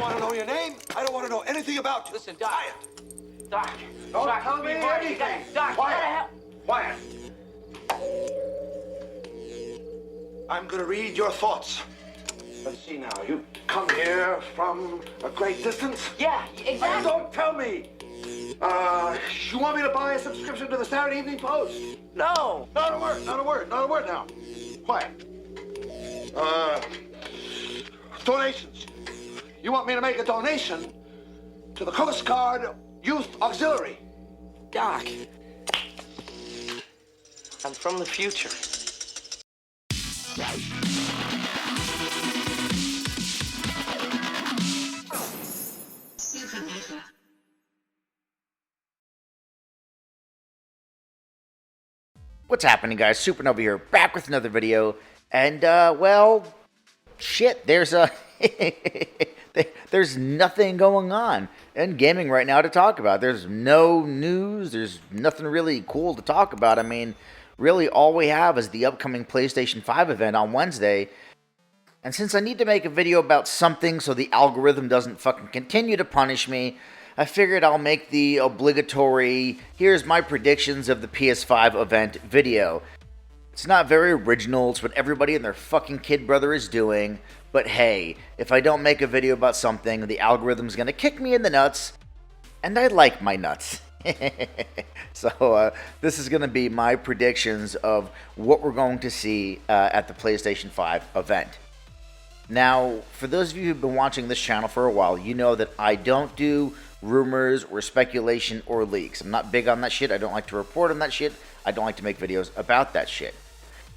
want to know your name. I don't want to know anything about you. Listen, Doc. Quiet. Doc. Don't Doc, tell me you gotta- anything. Doc, you gotta help. Quiet. I'm going to read your thoughts. Let's see now. You come here from a great distance? Yeah, exactly. Don't tell me. You want me to buy a subscription to the Saturday Evening Post? No. Not a word, not a word, not a word now. Quiet. Donations. You want me to make a donation to the Coast Guard Youth Auxiliary? Doc. I'm from the future. What's happening, guys? Supernova here, back with another video, and well, shit, there's there's nothing going on in gaming right now to talk about. There's no news, there's nothing really cool to talk about. I mean, really all we have is the upcoming PlayStation 5 event on Wednesday, and since I need to make a video about something so the algorithm doesn't fucking continue to punish me, I figured I'll make the obligatory, here's my predictions of the PS5 event video. It's not very original, it's what everybody and their fucking kid brother is doing, but hey, if I don't make a video about something, the algorithm's gonna kick me in the nuts, and I like my nuts. So this is gonna be my predictions of what we're going to see at the PlayStation 5 event. Now, for those of you who've been watching this channel for a while, you know that I don't do rumors or speculation or leaks. I'm not big on that shit. I don't like to report on that shit. I don't like to make videos about that shit.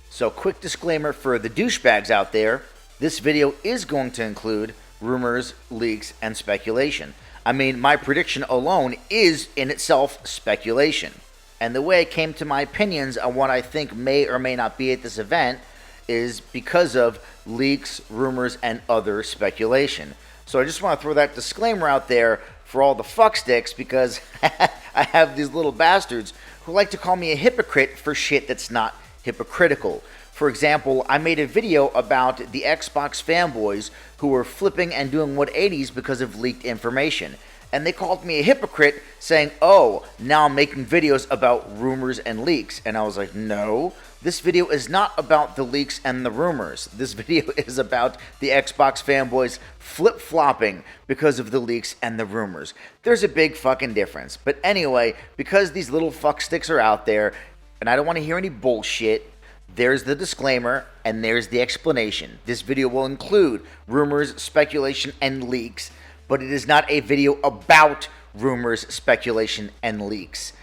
So, quick disclaimer for the douchebags out there, this video is going to include rumors, leaks, and speculation. I mean, my prediction alone is in itself speculation. And the way I came to my opinions on what I think may or may not be at this event is because of leaks, rumors, and other speculation. So I just want to throw that disclaimer out there for all the fucksticks, because I have these little bastards who like to call me a hypocrite for shit that's not hypocritical. For example, I made a video about the Xbox fanboys who were flipping and doing 180s because of leaked information. And they called me a hypocrite, saying, oh, now I'm making videos about rumors and leaks. And I was like, no, this video is not about the leaks and the rumors. This video is about the Xbox fanboys flip-flopping because of the leaks and the rumors. There's a big fucking difference. But anyway, because these little fucksticks are out there, and I don't want to hear any bullshit, there's the disclaimer, and there's the explanation. This video will include rumors, speculation, and leaks, but it is not a video about rumors, speculation, and leaks.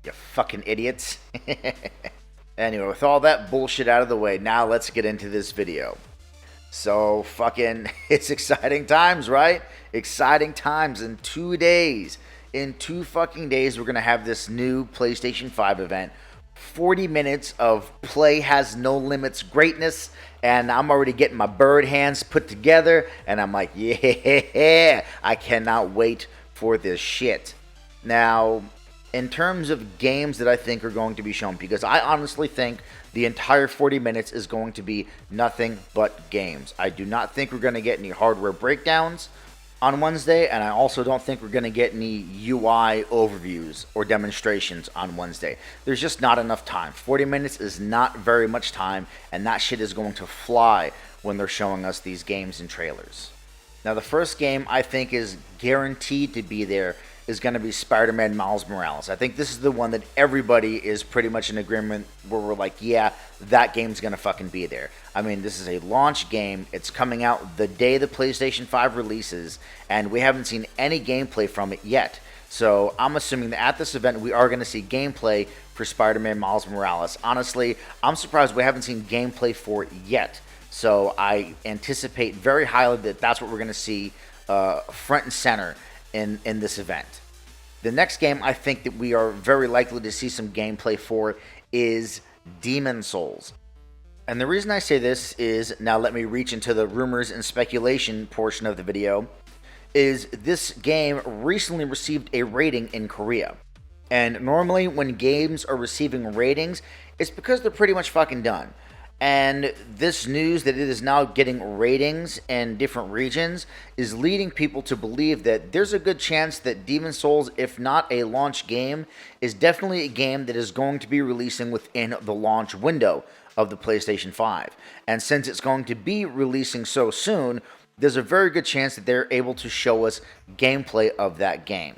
You fucking idiots. Anyway, with all that bullshit out of the way, now let's get into this video. So, fucking, it's exciting times, right? Exciting times. In 2 days. In 2 fucking days, we're going to have this new PlayStation 5 event. 40 minutes of play has no limits greatness, and I'm already getting my bird hands put together, and I'm like, yeah, I cannot wait for this shit. Now, in terms of games that I think are going to be shown, because I honestly think the entire 40 minutes is going to be nothing but games. I do not think we're going to get any hardware breakdowns on Wednesday, and I also don't think we're going to get any UI overviews or demonstrations on Wednesday. There's just not enough time. 40 minutes is not very much time, and that shit is going to fly when they're showing us these games and trailers. Now, the first game I think is guaranteed to be there is going to be Spider-Man Miles Morales. I think this is the one that everybody is pretty much in agreement where we're like, yeah, that game's going to fucking be there. I mean, this is a launch game. It's coming out the day the PlayStation 5 releases, and we haven't seen any gameplay from it yet. So I'm assuming that at this event, we are going to see gameplay for Spider-Man Miles Morales. Honestly, I'm surprised we haven't seen gameplay for it yet. So I anticipate very highly that that's what we're going to see front and center in this event. The next game I think that we are very likely to see some gameplay for is Demon Souls. And the reason I say this is, now let me reach into the rumors and speculation portion of the video, is this game recently received a rating in Korea. And normally when games are receiving ratings, it's because they're pretty much fucking done. And this news that it is now getting ratings in different regions is leading people to believe that there's a good chance that Demon's Souls, if not a launch game, is definitely a game that is going to be releasing within the launch window of the PlayStation 5. And since it's going to be releasing so soon, there's a very good chance that they're able to show us gameplay of that game.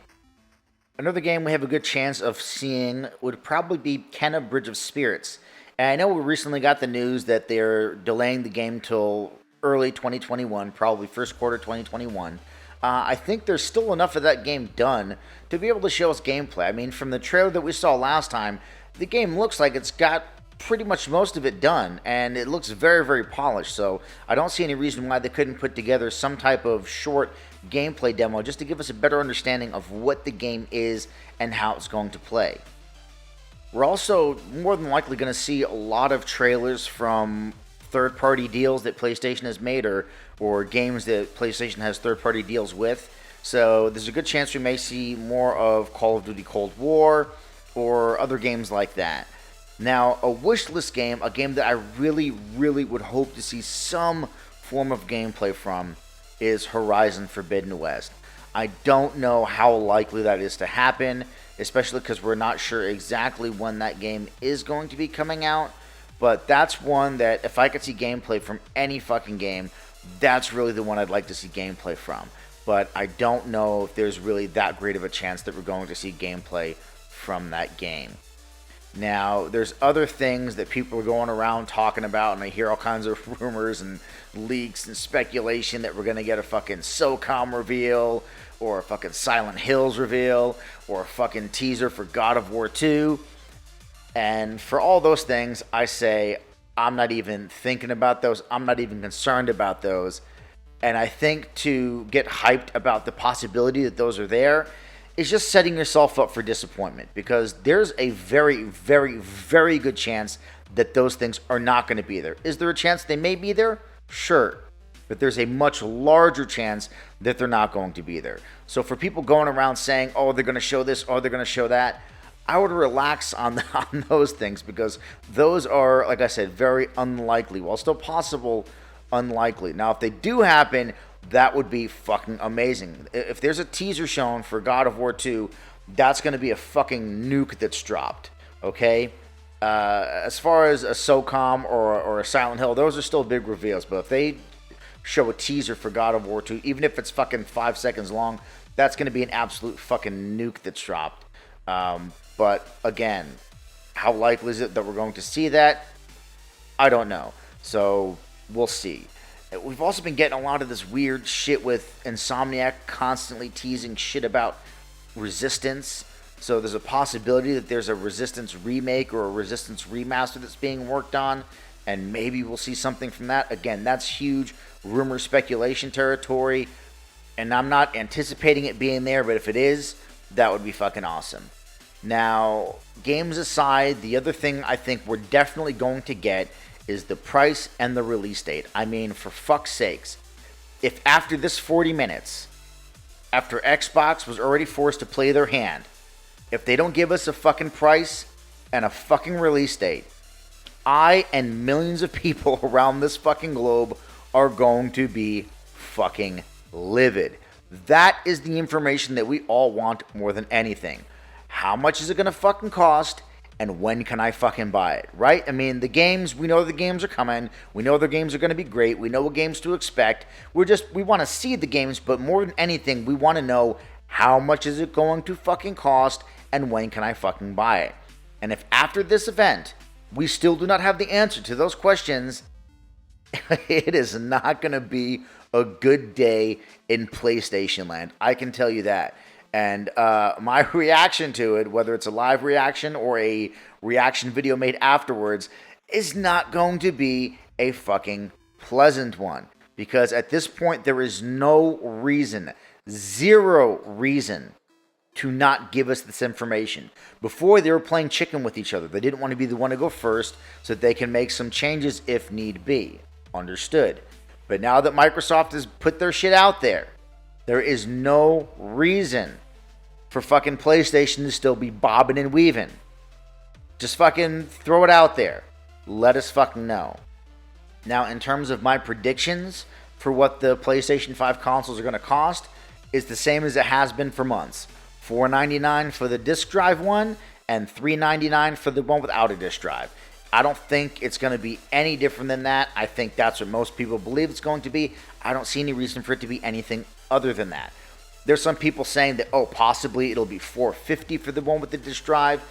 Another game we have a good chance of seeing would probably be Kenna Bridge of Spirits. And I know we recently got the news that they're delaying the game till early 2021, probably first quarter 2021. I think there's still enough of that game done to be able to show us gameplay. I mean, from the trailer that we saw last time, the game looks like it's got pretty much most of it done, and it looks very, very polished. So I don't see any reason why they couldn't put together some type of short gameplay demo just to give us a better understanding of what the game is and how it's going to play. We're also more than likely going to see a lot of trailers from third-party deals that PlayStation has made or games that PlayStation has third-party deals with. So there's a good chance we may see more of Call of Duty Cold War or other games like that. Now, a wish list game, a game that I really, really would hope to see some form of gameplay from, is Horizon Forbidden West. I don't know how likely that is to happen, especially because we're not sure exactly when that game is going to be coming out. But that's one that if I could see gameplay from any fucking game, that's really the one I'd like to see gameplay from. But I don't know if there's really that great of a chance that we're going to see gameplay from that game. Now, there's other things that people are going around talking about, and I hear all kinds of rumors and leaks and speculation that we're going to get a fucking SOCOM reveal, or a fucking Silent Hills reveal, or a fucking teaser for God of War 2. And for all those things, I say, I'm not even thinking about those. I'm not even concerned about those. And I think to get hyped about the possibility that those are there is just setting yourself up for disappointment, because there's a very, very, very good chance that those things are not going to be there. Is there a chance they may be there? Sure. But there's a much larger chance that they're not going to be there. So for people going around saying, oh, they're going to show this, or they're going to show that, I would relax on those things, because those are, like I said, very unlikely. While still possible, unlikely. Now, if they do happen, that would be fucking amazing. If there's a teaser shown for God of War 2, that's going to be a fucking nuke that's dropped, okay? As far as a SOCOM or a Silent Hill, those are still big reveals. But if they show a teaser for God of War 2, even if it's fucking 5 seconds long, that's going to be an absolute fucking nuke that's dropped. But again, how likely is it that we're going to see that? I don't know. So we'll see. We've also been getting a lot of this weird shit with Insomniac constantly teasing shit about Resistance. So there's a possibility that there's a Resistance remake or a Resistance remaster that's being worked on, and maybe we'll see something from that. Again, that's huge rumor speculation territory, and I'm not anticipating it being there, but if it is, that would be fucking awesome. Now, games aside, the other thing I think we're definitely going to get is the price and the release date. I mean, for fuck's sakes, if after this 40 minutes, after Xbox was already forced to play their hand, if they don't give us a fucking price and a fucking release date, I and millions of people around this fucking globe are going to be fucking livid. That is the information that we all want more than anything. How much is it going to fucking cost? And when can I fucking buy it, right? I mean, the games, we know the games are coming. We know the games are going to be great. We know what games to expect. We want to see the games, but more than anything, we want to know how much is it going to fucking cost and when can I fucking buy it. And if after this event, we still do not have the answer to those questions, it is not going to be a good day in PlayStation land. I can tell you that. And my reaction to it, whether it's a live reaction or a reaction video made afterwards, is not going to be a fucking pleasant one. Because at this point, there is no reason, zero reason, to not give us this information. Before, they were playing chicken with each other. They didn't want to be the one to go first so that they can make some changes if need be. Understood. But now that Microsoft has put their shit out there, there is no reason for fucking PlayStation to still be bobbing and weaving. Just fucking throw it out there. Let us fucking know. Now, in terms of my predictions for what the PlayStation 5 consoles are going to cost, is the same as it has been for months. $499 for the disc drive one, and $399 for the one without a disc drive. I don't think it's going to be any different than that. I think that's what most people believe it's going to be. I don't see any reason for it to be anything other than that. There's some people saying that, possibly it'll be $450 for the one with the disc drive,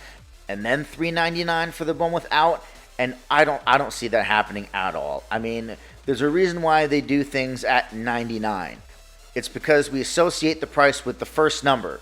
and then $399 for the one without. And I don't see that happening at all. I mean, there's a reason why they do things at $99. It's because we associate the price with the first number.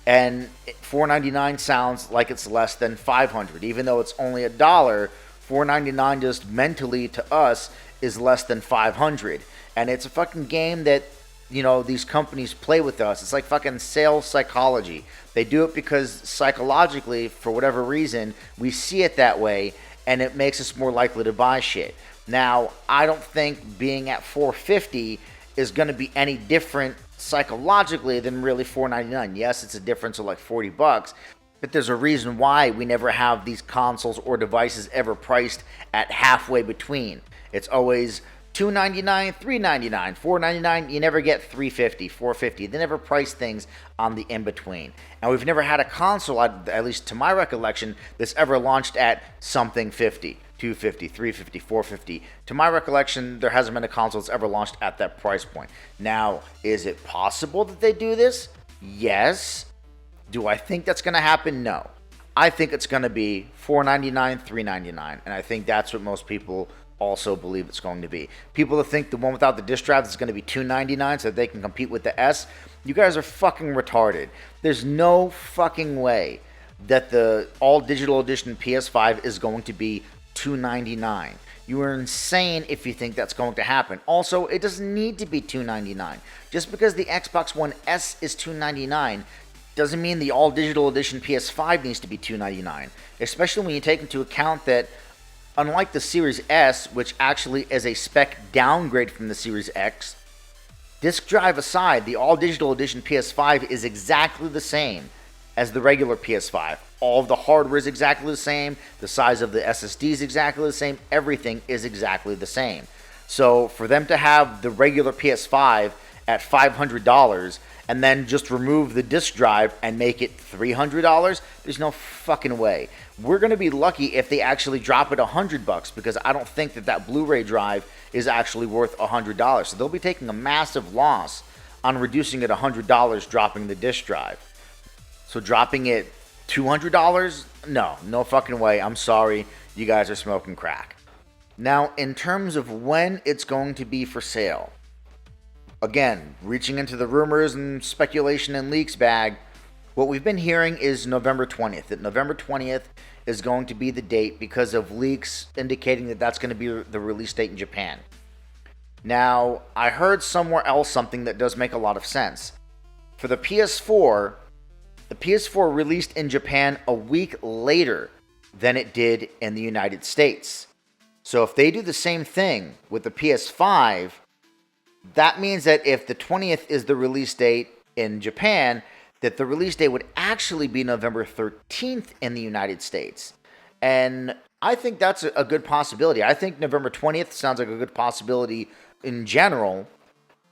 And $499 sounds like it's less than $500. Even though it's only $1, $499 just mentally to us is less than $500. And it's a fucking game that, these companies play with us. It's like fucking sales psychology. They do it because psychologically, for whatever reason, we see it that way, and it makes us more likely to buy shit. Now, I don't think being at $450 is going to be any different psychologically than really $499. Yes, it's a difference of like $40, but there's a reason why we never have these consoles or devices ever priced at halfway between. It's always $299, $399, $499. You never get $350, $450. They never price things on the in-between. And we've never had a console, at least to my recollection, that's ever launched at something 50. $250, $350, $450. To my recollection, there hasn't been a console that's ever launched at that price point. Now, is it possible that they do this? Yes. Do I think that's going to happen? No. I think it's going to be $499, $399, and I think that's what most people also believe it's going to be. People that think the one without the disc drive is going to be $299 so that they can compete with the S, you guys are fucking retarded. There's no fucking way that the all-digital edition PS5 is going to be $299. You are insane if you think that's going to happen. Also, it doesn't need to be $299. Just because the Xbox One S is $299 doesn't mean the all-digital edition PS5 needs to be $299. Especially when you take into account that, unlike the Series S, which actually is a spec downgrade from the Series X, disc drive aside, the all-digital edition PS5 is exactly the same as the regular PS5. All of the hardware is exactly the same. The size of the SSD is exactly the same. Everything is exactly the same. So for them to have the regular PS5 at $500 and then just remove the disc drive and make it $300, there's no fucking way. We're going to be lucky if they actually drop it $100 because I don't think that Blu-ray drive is actually worth $100. So they'll be taking a massive loss on reducing it $100, dropping the disc drive. So dropping it $200? No fucking way. I'm sorry. You guys are smoking crack. Now, in terms of when it's going to be for sale, again, reaching into the rumors and speculation and leaks bag, what we've been hearing is November 20th. That November 20th is going to be the date because of leaks indicating that that's going to be the release date in Japan. Now, I heard somewhere else something that does make a lot of sense. For the PS4 released in Japan a week later than it did in the United States. So if they do the same thing with the PS5, that means that if the 20th is the release date in Japan, that the release date would actually be November 13th in the United States. And I think that's a good possibility. I think November 20th sounds like a good possibility in general.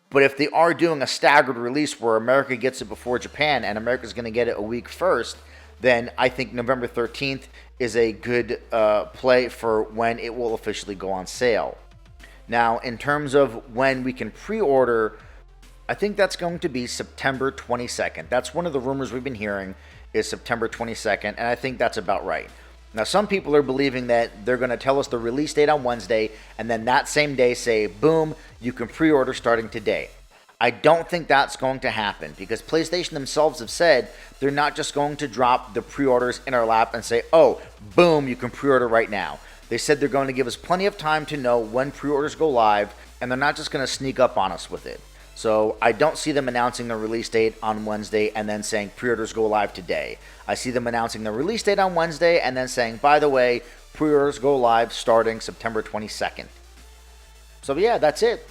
But if they are doing a staggered release where America gets it before Japan and America's going to get it a week first, then I think November 13th is a good play for when it will officially go on sale. Now, in terms of when we can pre-order, I think that's going to be September 22nd. That's one of the rumors we've been hearing is September 22nd, and I think that's about right. Now, some people are believing that they're going to tell us the release date on Wednesday, and then that same day say, boom, you can pre-order starting today. I don't think that's going to happen because PlayStation themselves have said they're not just going to drop the pre-orders in our lap and say, oh, boom, you can pre-order right now. They said they're going to give us plenty of time to know when pre-orders go live, and they're not just going to sneak up on us with it. So I don't see them announcing the release date on Wednesday and then saying pre-orders go live today. I see them announcing the release date on Wednesday and then saying, by the way, pre-orders go live starting September 22nd. So yeah, that's it.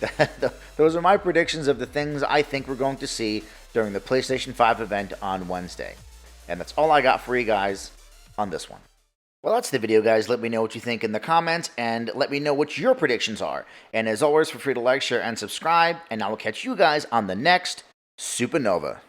Those are my predictions of the things I think we're going to see during the PlayStation 5 event on Wednesday. And that's all I got for you guys on this one. Well, that's the video, guys. Let me know what you think in the comments, and let me know what your predictions are. And as always, feel free to like, share, and subscribe, and I will catch you guys on the next Supernova.